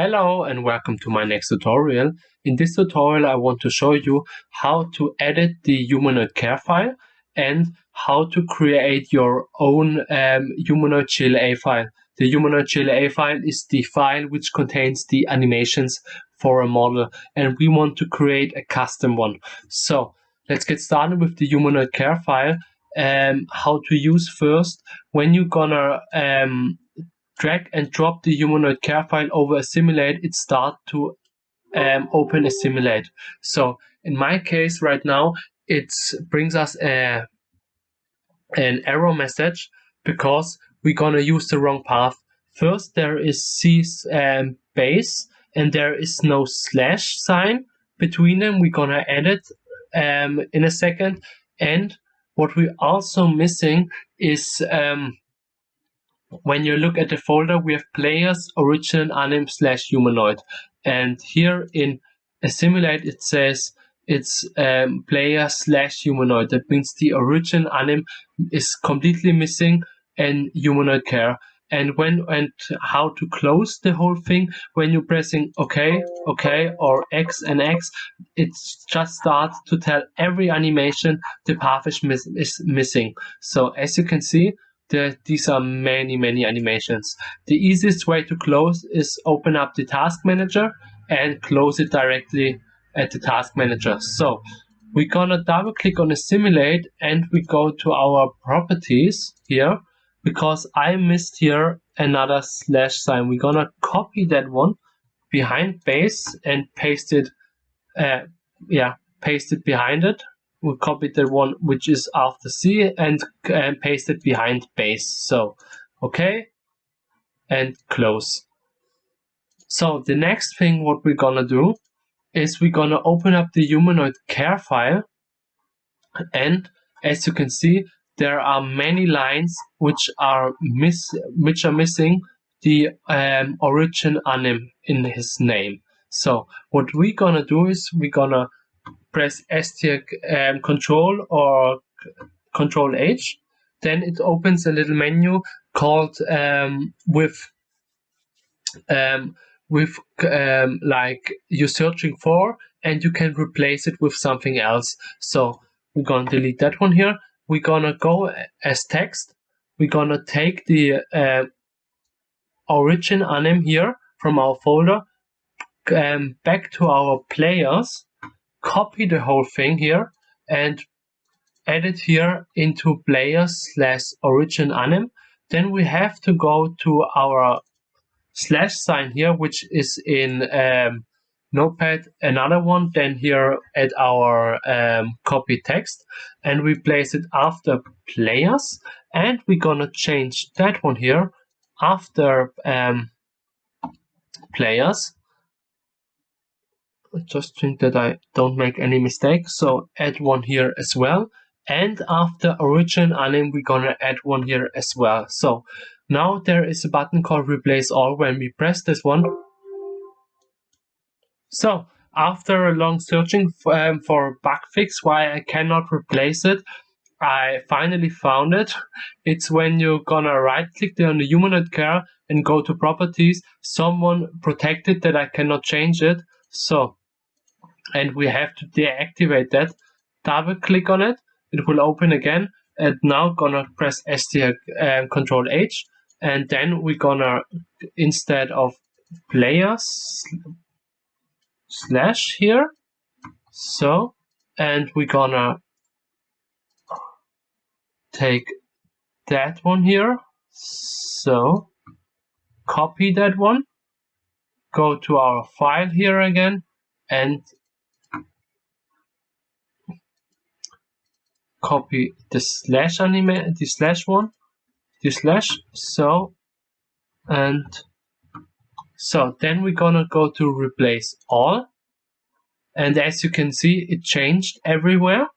Hello and welcome to my next tutorial. In this tutorial I want to show you how to edit the humanoid.car file and how to create your own humanoid.gla file. The humanoid.gla file is the file which contains the animations for a model, and we want to create a custom one. So let's get started with the humanoid.car file. How to use first, when you're gonna drag and drop the humanoid.car file over a simulate, it starts to open a simulate. So in my case right now, it brings us an error message because we're gonna use the wrong path. First there is C base and there is no slash sign between them. We're gonna edit in a second. And what we're also missing is when you look at the folder, we have players, original, anim, /humanoid. And here in assimilate, it says it's player /humanoid. That means the original anim is completely missing and humanoid.car. And how to close the whole thing, when you're pressing OK, OK, or X and X, it just starts to tell every animation the path is missing. So as you can see, these are many animations. The easiest way to close is open up the task manager and close it directly at the task manager. So we're gonna double click on assimilate and we go to our properties here, because I missed here another slash sign. We're gonna copy that one behind base and paste it behind it. We copied the one which is after C and paste it behind base. So OK and close. So the next thing what we're gonna do is we're gonna open up the humanoid.car file, and as you can see, there are many lines which are missing the origin anim in his name. So what we're gonna do is we're gonna press Control or Control H. Then it opens a little menu called like you're searching for, and you can replace it with something else. So we're gonna delete that one here. We're gonna go as text. We're gonna take the origin anim here from our folder, back to our players, copy the whole thing here and edit here into players /origin anim. Then we have to go to our slash sign here, which is in Notepad, another one, then here at our copy text, and we place it after players, and we're gonna change that one here after players. Just think that I don't make any mistakes. So add one here as well, and after origin anim we're gonna add one here as well. So now there is a button called replace all. When we press this one, so after a long searching for a bug fix why I cannot replace it, I finally found it. It's when you're gonna right click there on the humanoid.car and go to properties. Someone protected that I cannot change it. So, and we have to deactivate that. Double click on it, it will open again, and now gonna press Control H, and then we're gonna, instead of players slash here, so, and we're gonna take that one here, so copy that one, go to our file here again and copy the slash so, and so then we're gonna go to replace all, and as you can see it changed everywhere.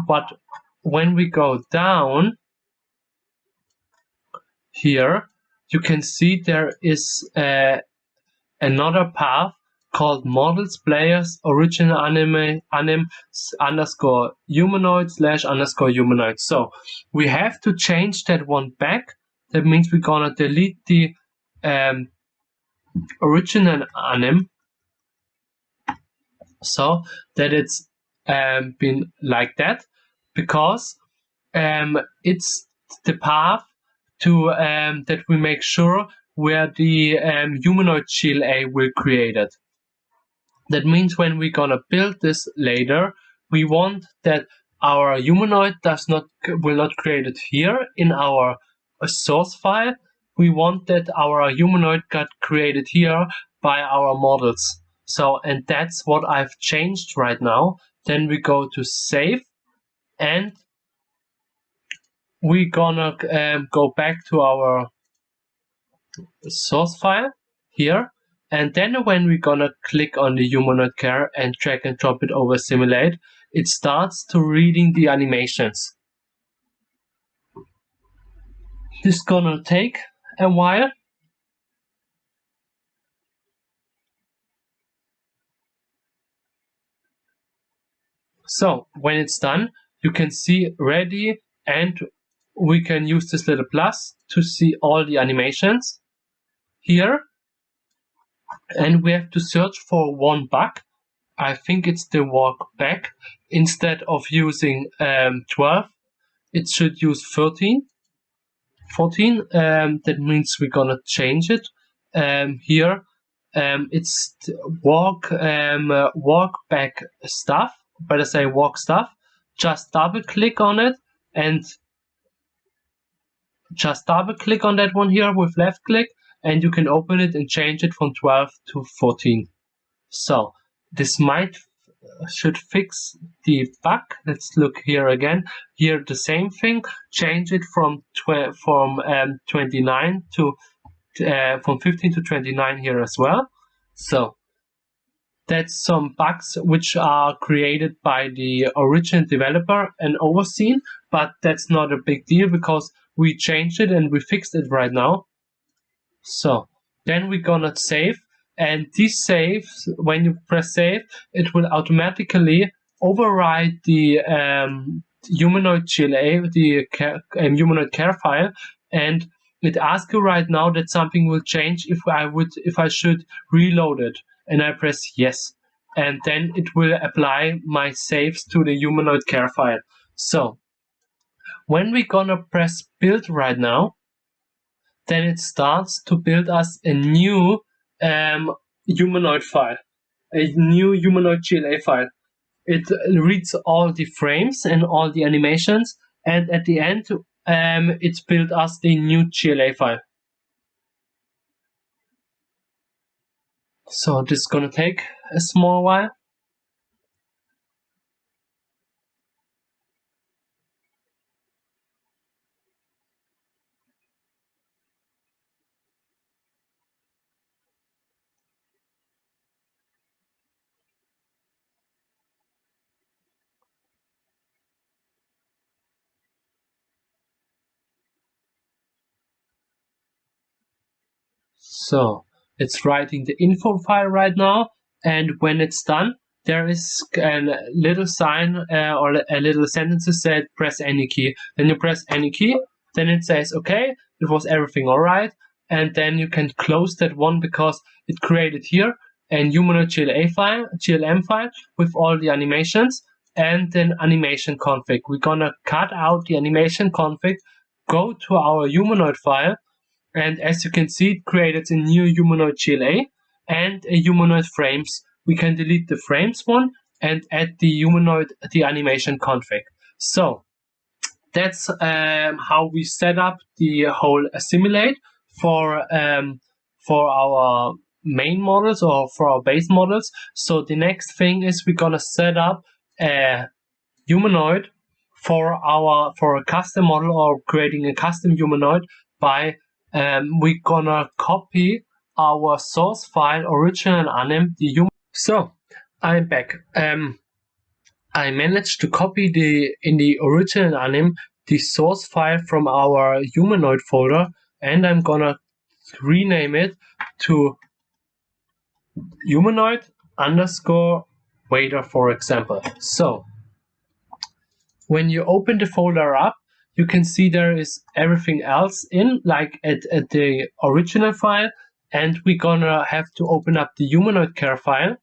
But when we go down here, you can see there is another path called models players original anim underscore humanoid / humanoid. So we have to change that one back. That means we're gonna delete the original anim, so that it's been like that, because it's the path to that we make sure where the humanoid GLA will create it. That means when we're gonna build this later, we want that our humanoid will not create it here in our source file. We want that our humanoid got created here by our models. So, and that's what I've changed right now. Then we go to save, and we're gonna go back to our source file here. And then when we're gonna click on the humanoid.car and drag and drop it over simulate, it starts to reading the animations. This is gonna take a while. So when it's done, you can see ready, and we can use this little plus to see all the animations here. And we have to search for one bug. I think it's the walk back. Instead of using 12, it should use 13. 14. That means we're gonna change it. Here, it's walk back stuff. Better say walk stuff. Just double click on it, and just double click on that one here with left click, and you can open it and change it from 12 to 14. So this should fix the bug. Let's look here again. Here the same thing. Change it from 29 to from 15 to 29 here as well. So that's some bugs which are created by the original developer and overseen, but that's not a big deal because we changed it and we fixed it right now. So then we're gonna save, and this saves, when you press save, it will automatically override the humanoid GLA, the humanoid.car file, and it asks you right now that something will change if I should reload it, and I press yes, and then it will apply my saves to the humanoid.car file. So when we're gonna press build right now, then it starts to build us a new humanoid file, a new humanoid GLA file. It reads all the frames and all the animations, and at the end, it's built us the new GLA file. So this is gonna take a small while. So it's writing the info file right now, and when it's done, there is a little sign or a little sentence that said press any key. Then you press any key, then it says okay, it was everything alright, and then you can close that one because it created here a humanoid GLM file with all the animations and then animation config. We're gonna cut out the animation config, go to our humanoid file, and as you can see, it created a new humanoid GLA and a humanoid frames. We can delete the frames one and add the animation config. So that's how we set up the whole simulate for our main models or for our base models. So the next thing is we're gonna set up a humanoid for a custom model, or creating a custom humanoid by we're gonna copy our source file original anim, the human. So I'm back. I managed to copy in the original anim the source file from our humanoid folder, and I'm gonna rename it to humanoid_waiter, for example. So when you open the folder up, you can see there is everything else in, like at the original file, and we're gonna have to open up the humanoid.car file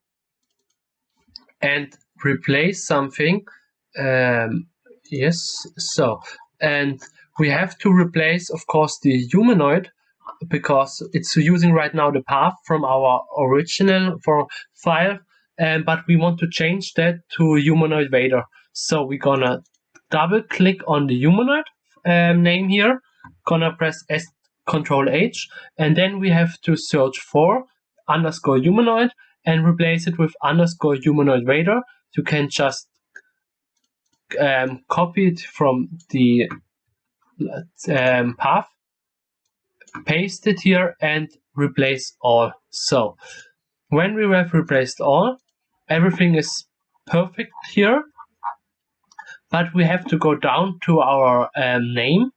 and replace something. Yes, so, and we have to replace, of course, the humanoid, because it's using right now the path from our original file, but we want to change that to humanoid Vader. So we're gonna double click on the humanoid name here, gonna press Ctrl H, and then we have to search for _humanoid and replace it with _humanoid Vader. You can just copy it from the path, paste it here, and replace all. So when we have replaced all, everything is perfect here, but we have to go down to our name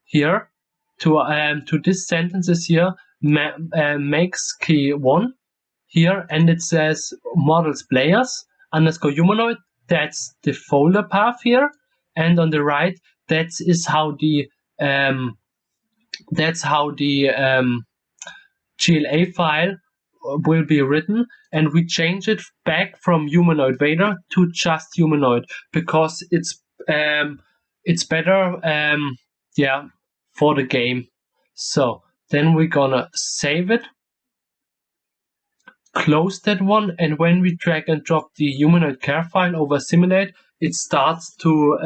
here, to this sentences here, makes key 1 here, and it says models players _humanoid. That's the folder path here, and on the right, that is how the GLA file will be written, and we change it back from humanoid Vader to just humanoid, because it's better for the game. So then we're gonna save it, close that one, and when we drag and drop the humanoid.car file over simulate, it starts to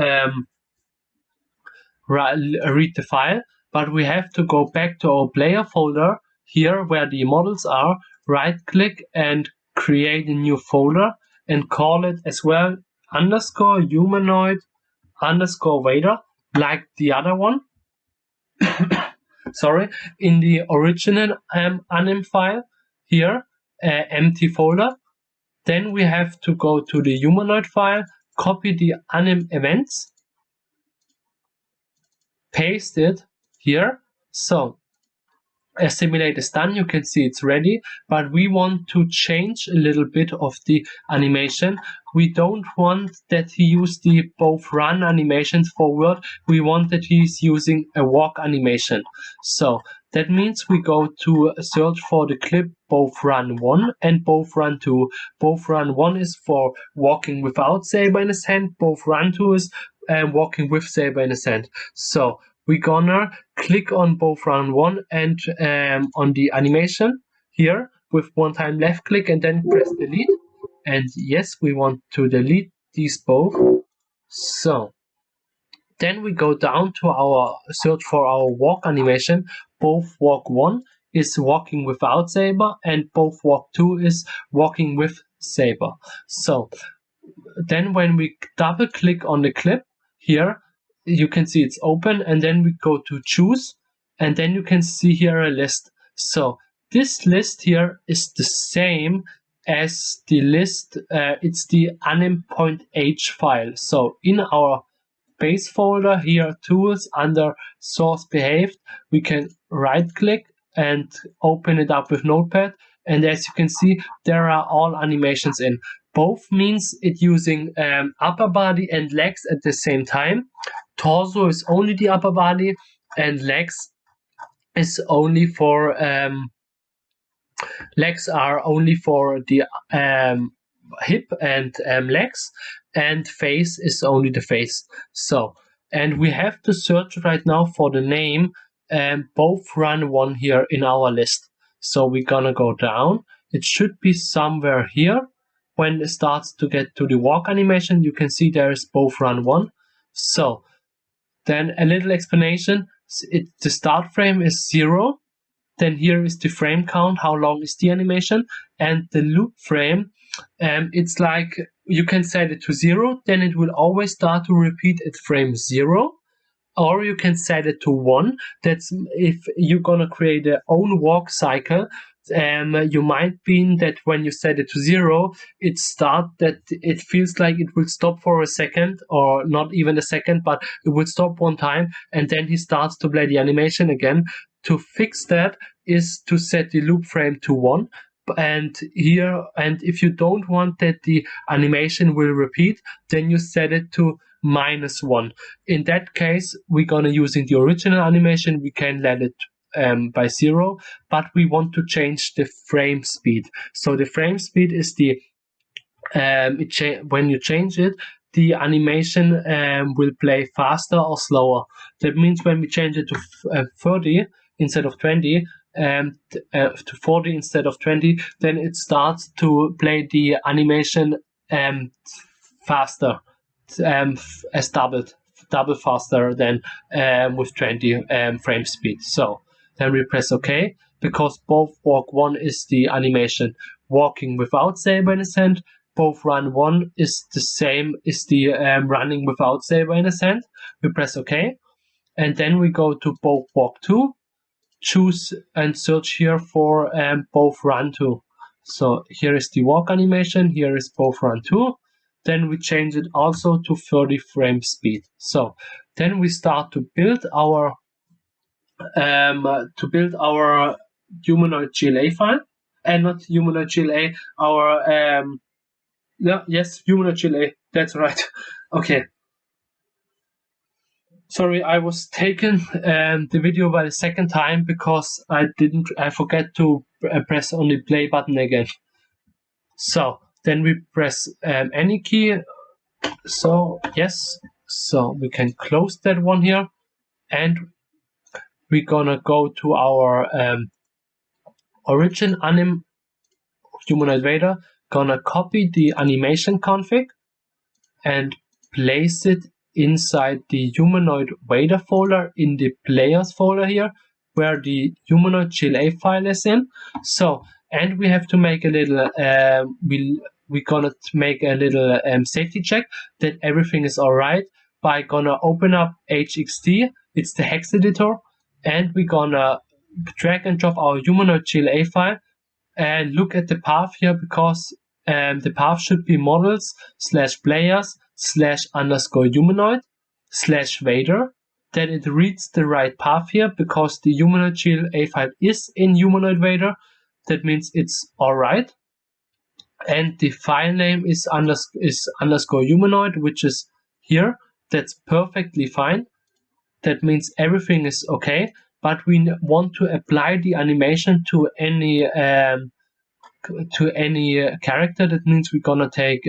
read the file. But we have to go back to our player folder here where the models are, right click and create a new folder and call it as well _humanoid_Vader, like the other one. Sorry, in the original anim file here, empty folder. Then we have to go to the humanoid file, copy the anim events, paste it here. So simulate is done, you can see it's ready, but we want to change a little bit of the animation. We don't want that he use the both run animations forward, we want that he's using a walk animation. So that means we go to search for the clip both run 1 and both run 2. Both run 1 is for walking without saber in his hand, both run 2 is walking with saber in his hand. So we're gonna click on both run 1 and on the animation here with one time left click and then press delete. And yes, we want to delete these both. So then we go down to our search for our walk animation. Both walk 1 is walking without saber and both walk 2 is walking with saber. So then when we double click on the clip here, you can see it's open, and then we go to choose, and then you can see here a list. So this list here is the same as the list, it's the anim.h file. So in our base folder here, tools, under source behaved, we can right click and open it up with Notepad, and as you can see, there are all animations in. Both means it using upper body and legs at the same time. Torso is only the upper body, and legs is only for legs are only for the hip and legs, and face is only the face. So, and we have to search right now for the name both run 1 here in our list. So we're gonna go down. It should be somewhere here. When it starts to get to the walk animation, you can see there is both run 1. So then a little explanation. The start frame is 0. Then here is the frame count, how long is the animation, and the loop frame. It's like you can set it to 0, then it will always start to repeat at frame 0. Or you can set it to 1. That's if you're gonna create your own walk cycle. You might be that when you set it to 0, it feels like it will stop for a second, or not even a second, but it will stop one time, and then he starts to play the animation again. To fix that is to set the loop frame to 1. And here, and if you don't want that the animation will repeat, then you set it to -1. In that case, we're gonna using the original animation, we can let it by 0, but we want to change the frame speed. So the frame speed is the when you change it, the animation will play faster or slower. That means when we change it to 30 instead of 20, to 40 instead of 20, then it starts to play the animation faster, as double faster than with 20 frame speed. So then we press OK, because both walk 1 is the animation walking without saber in his hand. Both run 1 is the same, is the running without saber in his hand. We press OK, and then we go to both walk 2, choose and search here for both run 2. So here is the walk animation, here is both run 2. Then we change it also to 30 frame speed. So then we start to build our humanoid.gla file, and not humanoid.gla, our humanoid.gla, that's right. Okay. Sorry, I was taking the video by the second time because I forget to press on the play button again. So then we press any key. So yes, so we can close that one here, and we're gonna go to our origin anim humanoid Vader, gonna copy the animation config and place it inside the humanoid Vader folder in the players folder here, where the humanoid.gla file is in. So, and we have to make a little we're gonna make a little safety check that everything is alright by gonna open up HXD, it's the hex editor, and we're gonna drag and drop our humanoid.gla file and look at the path here, because the path should be models/players/_humanoid/Vader. Then it reads the right path here, because the humanoid.gla file is in humanoid Vader. That means it's alright. And the file name is underscore humanoid, which is here. That's perfectly fine. That means everything is okay, but we want to apply the animation to any character. That means we're gonna take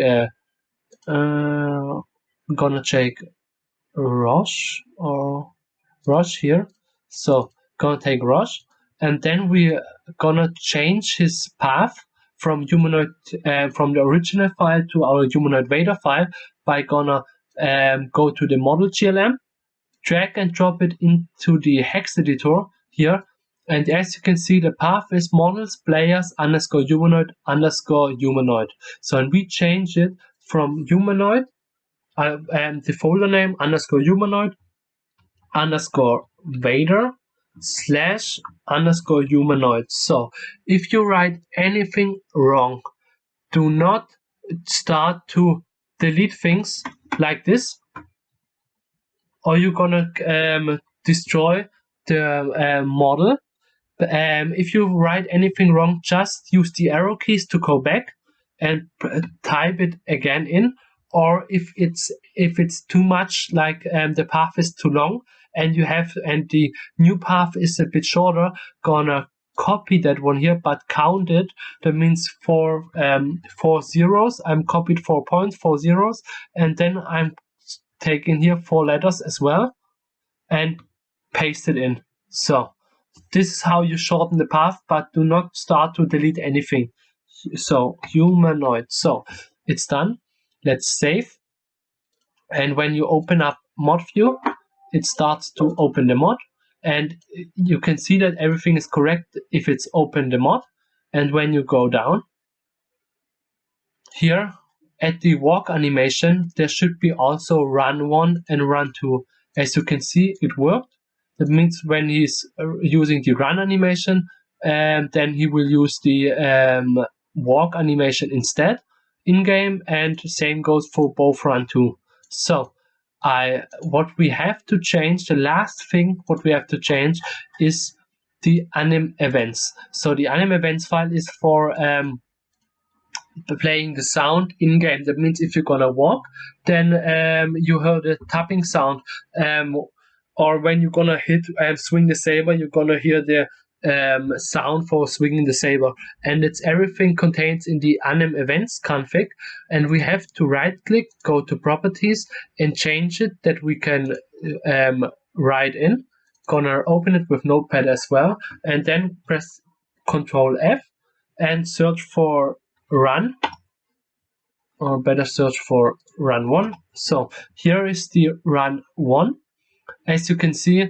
Rosh here. So gonna take Rosh, and then we're gonna change his path from humanoid from the original file to our humanoid Vader file by gonna go to the model GLM, drag and drop it into the hex editor here, and as you can see, the path is models/players_humanoid_humanoid. So and we change it from humanoid and the folder name _humanoid/_Vader/_humanoid. So if you write anything wrong, do not start to delete things like this, or you're gonna destroy the model. If you write anything wrong, just use the arrow keys to go back and type it again in. Or if it's too much, like the path is too long and the new path is a bit shorter, gonna copy that one here, but count it. That means 4 zeros. I'm copied 4 points, 4 zeros, and then I'm taking here 4 letters as well and paste it in. So this is how you shorten the path, but do not start to delete anything. So humanoid. So it's done. Let's save. And when you open up mod view, it starts to open the mod, and you can see that everything is correct if it's open the mod. And when you go down here at the walk animation, there should be also run 1 and run 2. As you can see, it worked. That means when he's using the run animation, then he will use the walk animation instead in game, and same goes for both run 2. So what we have to change, the last thing what we have to change is the anim events. So the anim events file is for playing the sound in game. That means if you're gonna walk, then you heard a tapping sound or when you're gonna hit swing the saber, you're gonna hear the sound for swinging the saber, and it's everything contains in the anim events config, and we have to right click, go to properties, and change it that we can write in. Gonna open it with Notepad as well, and then press Ctrl F and search for run, or better search for run 1. So here is the run 1. As you can see,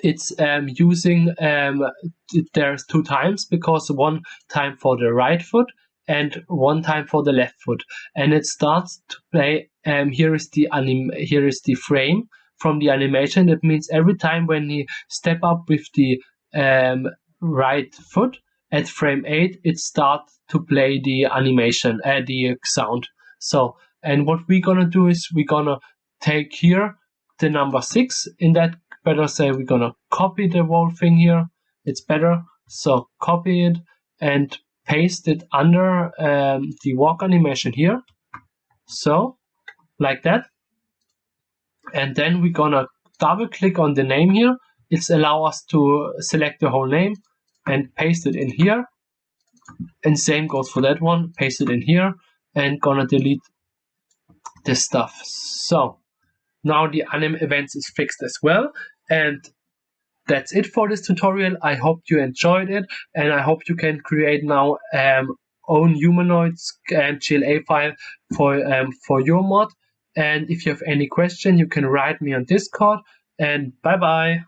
it's using there's 2 times, because 1 time for the right foot and 1 time for the left foot, and it starts to play. Here is the frame from the animation. That means every time when he step up with the right foot at frame 8, it starts to play the animation, the sound. So, and what we're gonna do is we're gonna take here the number 6. In that, better say, we're gonna copy the whole thing here. It's better. So copy it and paste it under the walk animation here. So like that. And then we're gonna double click on the name here. It's allow us to select the whole name and paste it in here. And same goes for that one. Paste it in here and gonna delete this stuff. So now the anim events is fixed as well. And that's it for this tutorial. I hope you enjoyed it, and I hope you can create now own humanoids GLA file for your mod. And if you have any question, you can write me on Discord. And bye bye.